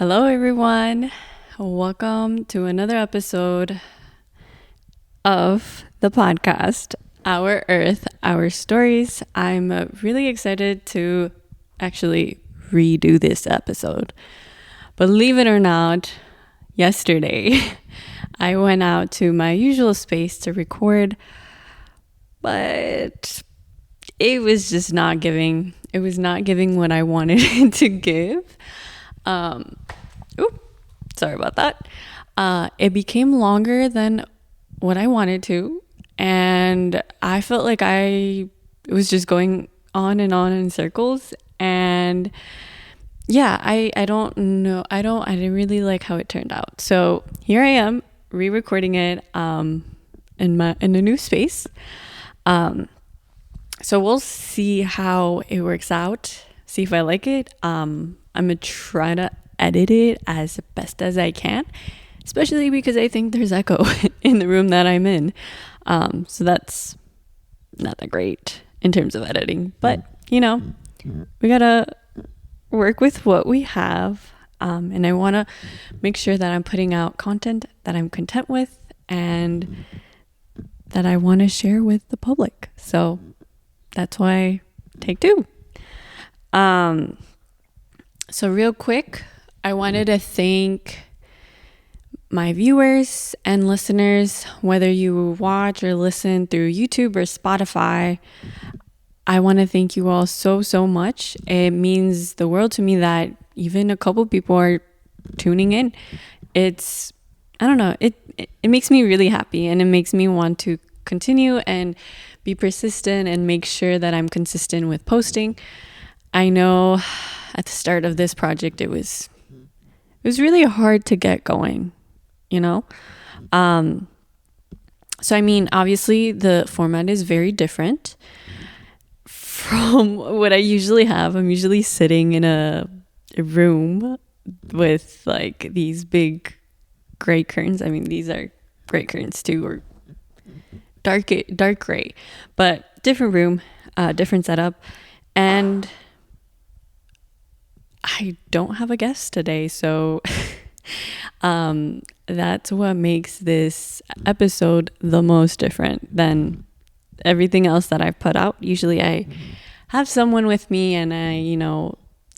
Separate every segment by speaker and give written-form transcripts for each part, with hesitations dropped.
Speaker 1: Hello, everyone. Welcome to another episode of the podcast, Our Earth, Our Stories. I'm really excited to actually redo this episode. Believe it or not, yesterday I went out to my usual space to record, but it was just not giving. It was not giving what I wanted it to give. Sorry about that. It became longer than what I wanted to, and I felt like I was just going on and on in circles. And yeah, I don't know. I didn't really like how it turned out. So here I am re-recording it in a new space. So we'll see how it works out. See if I like it. I'm gonna try to edit it as best as I can, especially because I think there's echo in the room that I'm in. So that's not that great in terms of editing, but we gotta work with what we have. And I want to make sure that I'm putting out content that I'm content with and that I want to share with the public. So that's why take two. So real quick, I wanted to thank my viewers and listeners, whether you watch or listen through YouTube or Spotify. I want to thank you all so much. It means the world to me that even a couple people are tuning in. It makes me really happy, and it makes me want to continue and be persistent and make sure that I'm consistent with posting. I know at the start of this project, it was really hard to get going, So I mean, obviously the format is very different from what I usually have. I'm usually sitting in a room with like these big gray curtains. I mean, these are gray curtains too, or dark gray, but different room, different setup. And I don't have a guest today, so that's what makes this episode the most different than everything else that I've put out. Usually I have someone with me and I,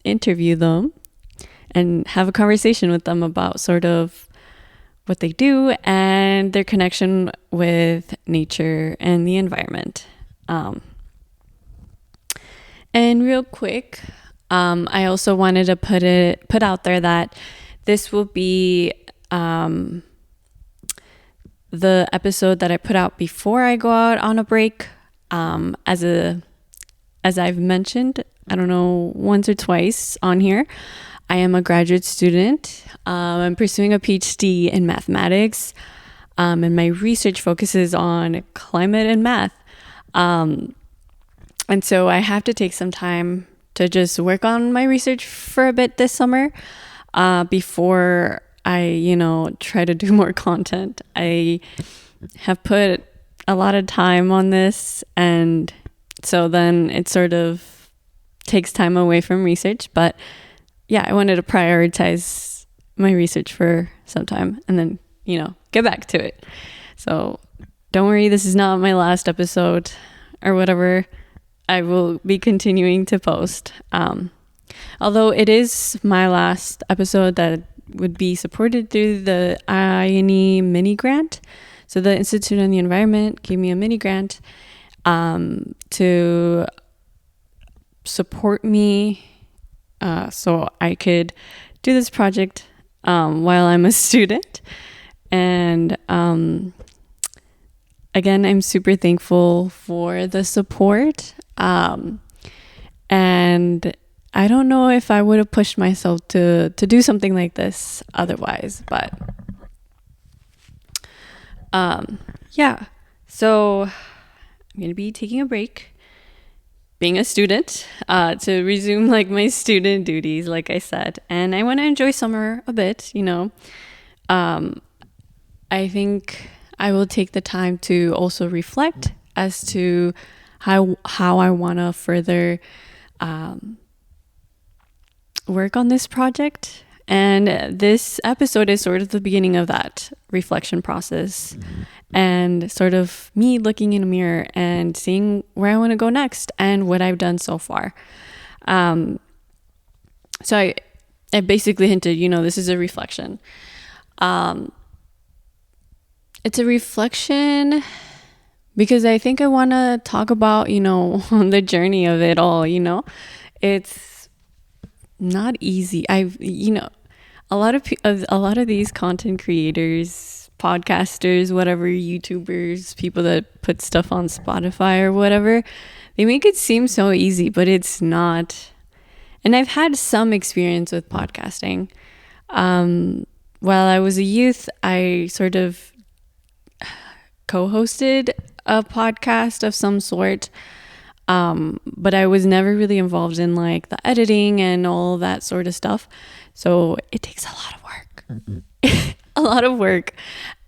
Speaker 1: interview them and have a conversation with them about sort of what they do and their connection with nature and the environment. And real quick, I also wanted to put out there that this will be the episode that I put out before I go out on a break. As I've mentioned, I don't know, once or twice on here, I am a graduate student. I'm pursuing a PhD in mathematics, and my research focuses on climate and math. And so I have to take some time to just work on my research for a bit this summer before I, try to do more content. I have put a lot of time on this, and so then it sort of takes time away from research. But yeah, I wanted to prioritize my research for some time and then, get back to it. So don't worry, this is not my last episode or whatever. I will be continuing to post. Although it is my last episode that would be supported through the INE mini grant. So the Institute on the Environment gave me a mini grant to support me so I could do this project while I'm a student. And again, I'm super thankful for the support. And I don't know if I would have pushed myself to do something like this otherwise, but yeah. So I'm going to be taking a break, being a student, to resume like my student duties, like I said. And I want to enjoy summer a bit, I think I will take the time to also reflect as to how I want to further work on this project And this episode is sort of the beginning of that reflection process and sort of me looking in a mirror and seeing where I want to go next and what I've done so far. So I basically hinted, this is a reflection. It's a reflection because I think I want to talk about, the journey of it all, It's not easy. A lot of these content creators, podcasters, whatever, YouTubers, people that put stuff on Spotify or whatever, they make it seem so easy, but it's not. And I've had some experience with podcasting. While I was a youth, I sort of co-hosted a podcast of some sort. But I was never really involved in like the editing and all that sort of stuff. So it takes a lot of work, a lot of work.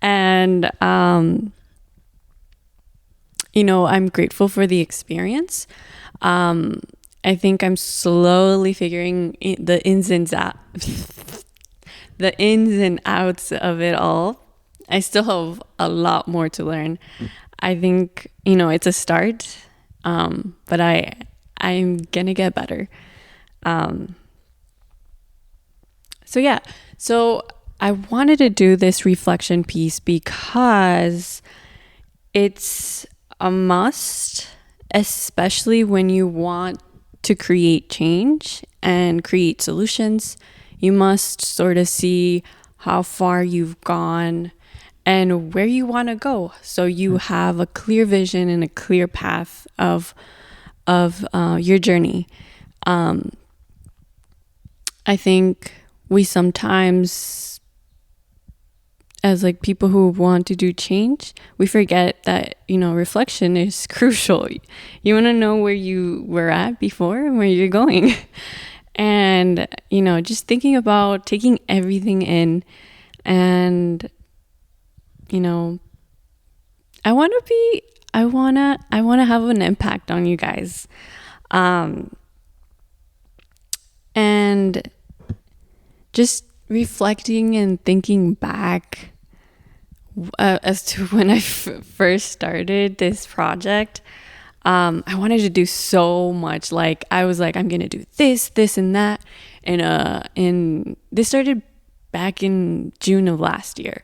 Speaker 1: And, I'm grateful for the experience. I think I'm slowly figuring the ins and outs of it all. I still have a lot more to learn. I think, it's a start. But I'm gonna get better. So I wanted to do this reflection piece because it's a must, especially when you want to create change and create solutions. You must sort of see how far you've gone and where you want to go, so you have a clear vision and a clear path of your journey. I think we sometimes, as like people who want to do change, we forget that reflection is crucial. You want to know where you were at before and where you're going, and just thinking about taking everything in and. I want to have an impact on you guys. And just reflecting and thinking back as to when I first started this project, I wanted to do so much. Like I was like, I'm going to do this, and that. And this started back in June of last year.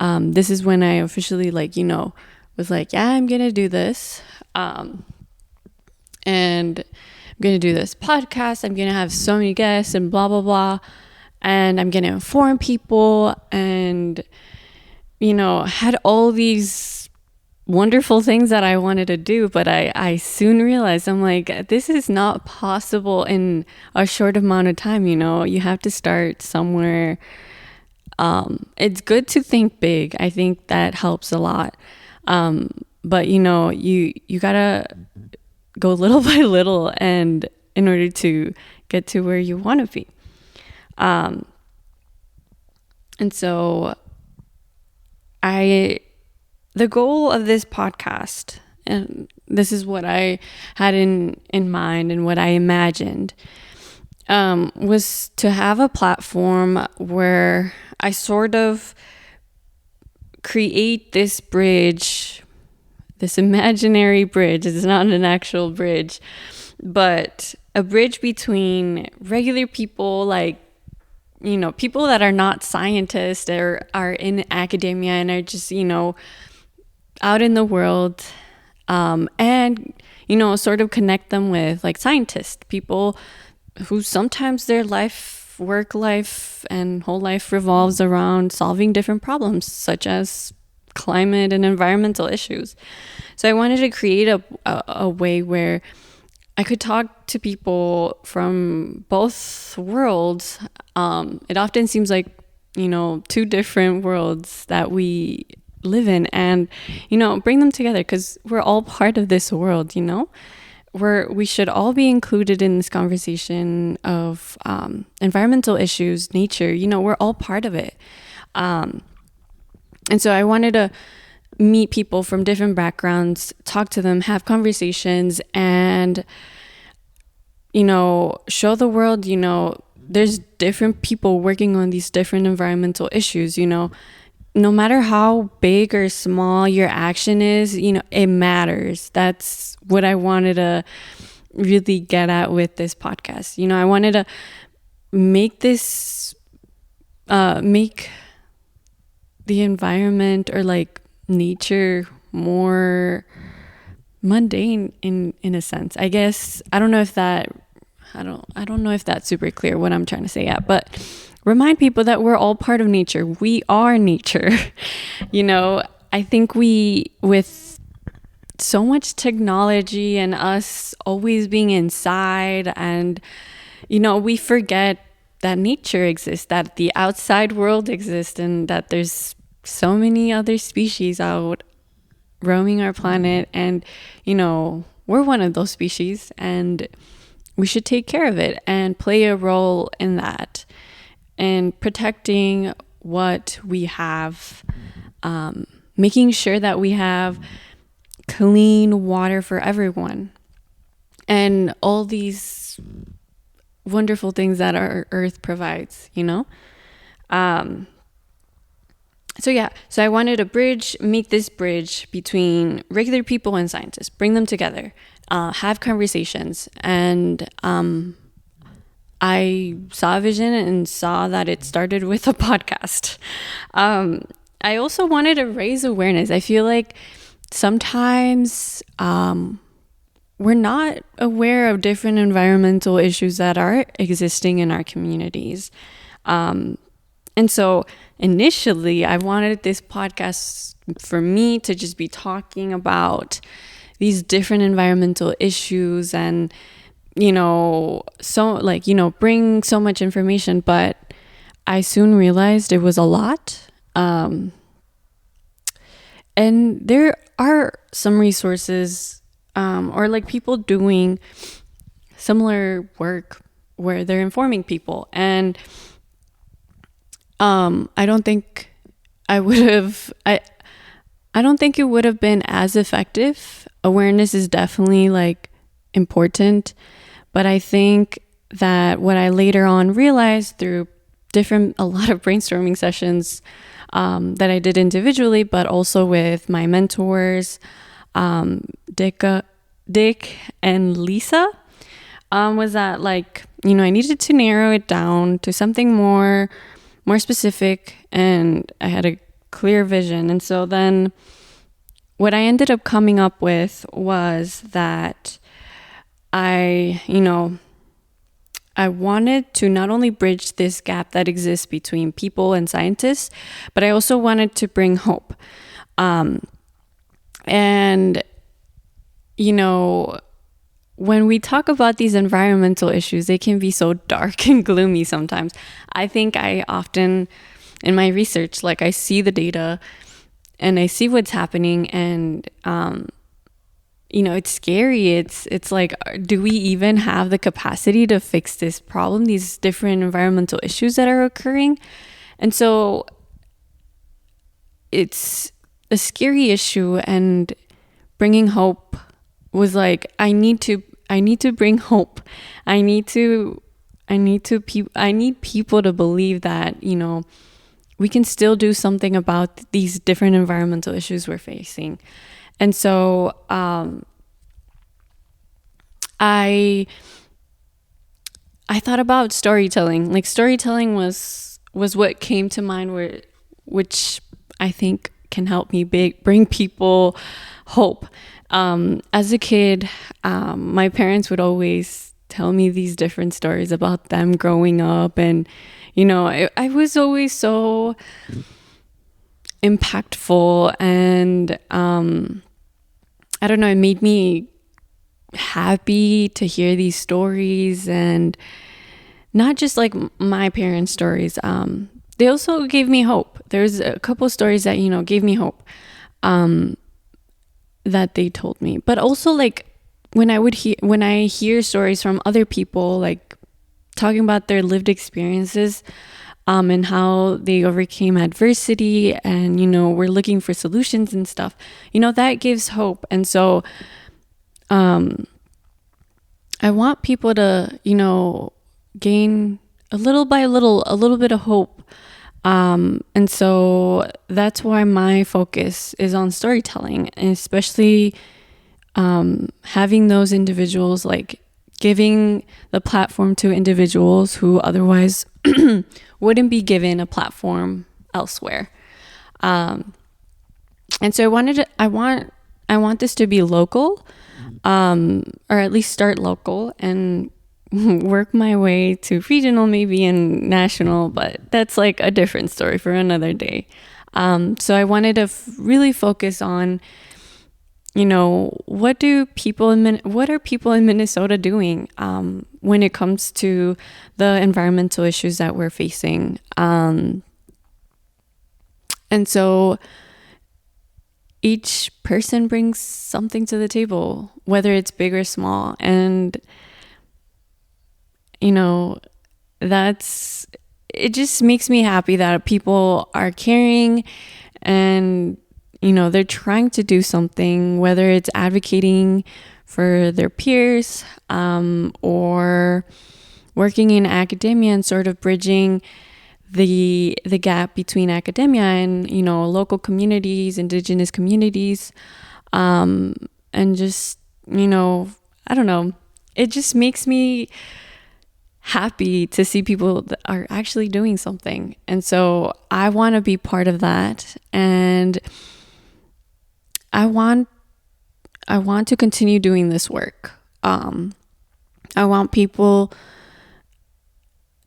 Speaker 1: This is when I officially was like, yeah, I'm going to do this. And I'm going to do this podcast. I'm going to have so many guests and blah, blah, blah. And I'm going to inform people and, had all these wonderful things that I wanted to do. But I soon realized I'm like, this is not possible in a short amount of time. You have to start somewhere. It's good to think big. I think that helps a lot. But you gotta go little by little, and in order to get to where you want to be. And so the goal of this podcast, and this is what I had in mind and what I imagined, was to have a platform where I sort of create this bridge, this imaginary bridge. It's not an actual bridge, but a bridge between regular people, like, people that are not scientists or are in academia and are just, out in the world, and, sort of connect them with like scientists, people who sometimes their work life and whole life revolves around solving different problems, such as climate and environmental issues. So I wanted to create a way where I could talk to people from both worlds. It often seems like, two different worlds that we live in, and, bring them together because we're all part of this world, we should all be included in this conversation of environmental issues, nature. We're all part of it. And so I wanted to meet people from different backgrounds, talk to them, have conversations, and, show the world, there's different people working on these different environmental issues, no matter how big or small your action is, it matters. That's what I wanted to really get at with this podcast. I wanted to make this, make the environment or like nature more mundane in a sense. I guess I don't know if that's super clear what I'm trying to say yet, but remind people that we're all part of nature. We are nature. I think with so much technology and us always being inside, and we forget that nature exists, that the outside world exists, and that there's so many other species out roaming our planet, and we're one of those species, and we should take care of it and play a role in that and protecting what we have, making sure that we have clean water for everyone, and all these wonderful things that our earth provides, So I wanted to make this bridge between regular people and scientists, bring them together, have conversations. And I saw a vision and saw that it started with a podcast. I also wanted to raise awareness. I feel like sometimes we're not aware of different environmental issues that are existing in our communities. And so initially, I wanted this podcast for me to just be talking about these different environmental issues and, bring so much information. But I soon realized it was a lot. And there are some resources or like people doing similar work where they're informing people. And I don't think it would have been as effective. Awareness is definitely like important, but I think that what I later on realized through a lot of brainstorming sessions that I did individually, but also with my mentors, Dick and Lisa, was that I needed to narrow it down to something more specific, and I had a clear vision. And so then what I ended up coming up with was that I wanted to not only bridge this gap that exists between people and scientists, but I also wanted to bring hope. When we talk about these environmental issues, they can be so dark and gloomy sometimes. I think I often, in my research, I see the data and I see what's happening, and it's scary. It's like, do we even have the capacity to fix this problem, these different environmental issues that are occurring? And so it's a scary issue, and bringing hope was like, I need to bring hope. I need people to believe that, we can still do something about these different environmental issues we're facing. And so I thought about storytelling. Like, storytelling was what came to mind, which I think can help me bring people hope. As a kid, my parents would always tell me these different stories about them growing up, and I was always so impactful, and I don't know, it made me happy to hear these stories, and not just like my parents' stories. They also gave me hope. There's a couple stories that gave me hope. That they told me, but also when I hear stories from other people, talking about their lived experiences, and how they overcame adversity, and we're looking for solutions and stuff, that gives hope. And so I want people to gain little by little, a little bit of hope. And so that's why my focus is on storytelling, and especially having those individuals, like giving the platform to individuals who otherwise wouldn't be given a platform elsewhere. And so I want this to be local, or at least start local and work my way to regional, maybe, and national, but that's like a different story for another day. So I wanted to really focus on, what are people in Minnesota doing when it comes to the environmental issues that we're facing. And so each person brings something to the table, whether it's big or small. And, it just makes me happy that people are caring and, they're trying to do something, whether it's advocating for their peers, or working in academia and sort of bridging the gap between academia and local communities, indigenous communities, and just I don't know, it just makes me happy to see people that are actually doing something. And so I want to be part of that, and I want to continue doing this work. I want people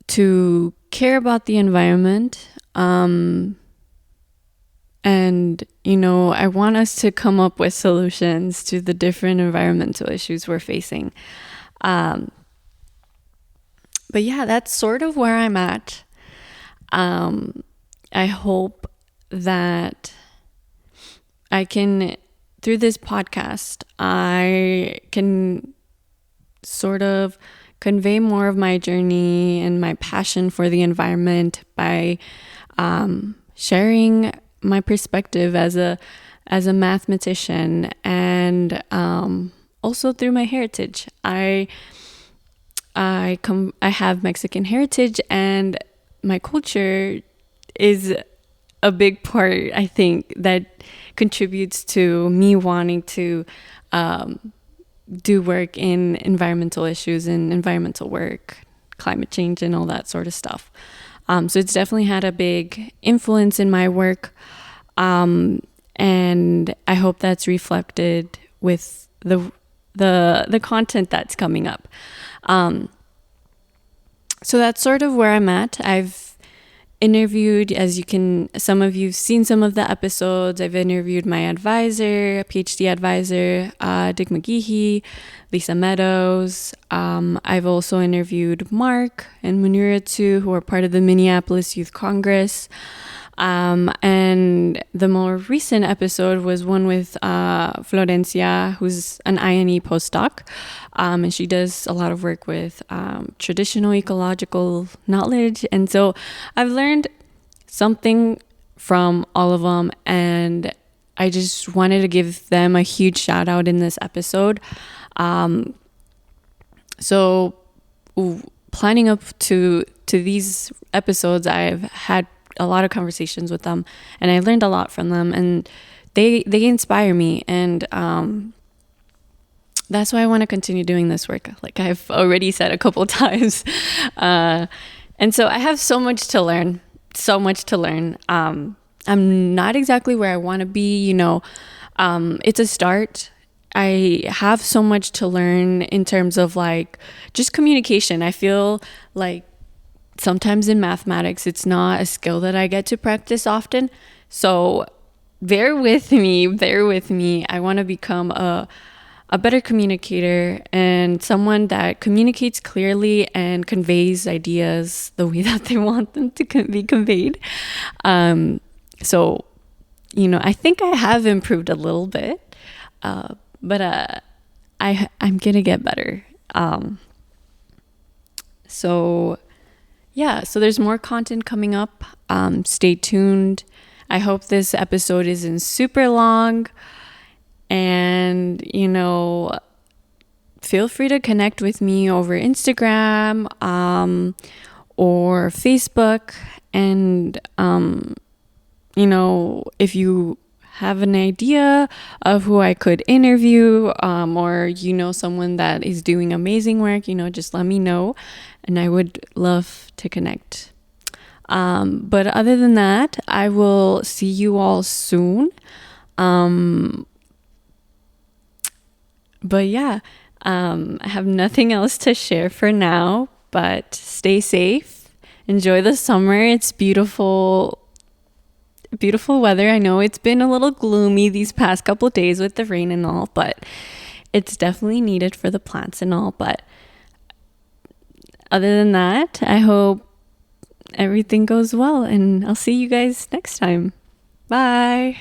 Speaker 1: to care about the environment, and I want us to come up with solutions to the different environmental issues we're facing. But yeah, that's sort of where I'm at. I hope that I can, through this podcast, I can sort of convey more of my journey and my passion for the environment by sharing my perspective as a mathematician, and also through my heritage. I have Mexican heritage, and my culture is a big part, I think, that contributes to me wanting to do work in environmental issues and environmental work, climate change, and all that sort of stuff. So it's definitely had a big influence in my work, and I hope that's reflected with the content that's coming up. So that's sort of where I'm at. I've interviewed, some of you've seen some of the episodes. I've interviewed my advisor, PhD advisor, Dick McGeehee, Lisa Meadows. I've also interviewed Mark and Munira too, who are part of the Minneapolis Youth Congress. And the more recent episode was one with Florencia, who's an INE postdoc, and she does a lot of work with traditional ecological knowledge. And so I've learned something from all of them, and I just wanted to give them a huge shout out in this episode. So planning up to these episodes, I've had a lot of conversations with them, and I learned a lot from them, and they inspire me, and that's why I want to continue doing this work, like I've already said a couple times. And so I have so much to learn. I'm not exactly where I want to be, it's a start. I have so much to learn in terms of like just communication. I feel like sometimes in mathematics, it's not a skill that I get to practice often. So bear with me. I want to become a better communicator and someone that communicates clearly and conveys ideas the way that they want them to be conveyed. So, I think I have improved a little bit, but I'm going to get better. So there's more content coming up. Stay tuned. I hope this episode isn't super long, and feel free to connect with me over Instagram, or Facebook. And, if you have an idea of who I could interview, or someone that is doing amazing work, just let me know, and I would love to connect. But other than that, I will see you all soon. But yeah, I have nothing else to share for now, but stay safe. Enjoy the summer. It's beautiful weather. I know it's been a little gloomy these past couple of days with the rain and all, but it's definitely needed for the plants and all. But other than that, I hope everything goes well, and I'll see you guys next time. Bye.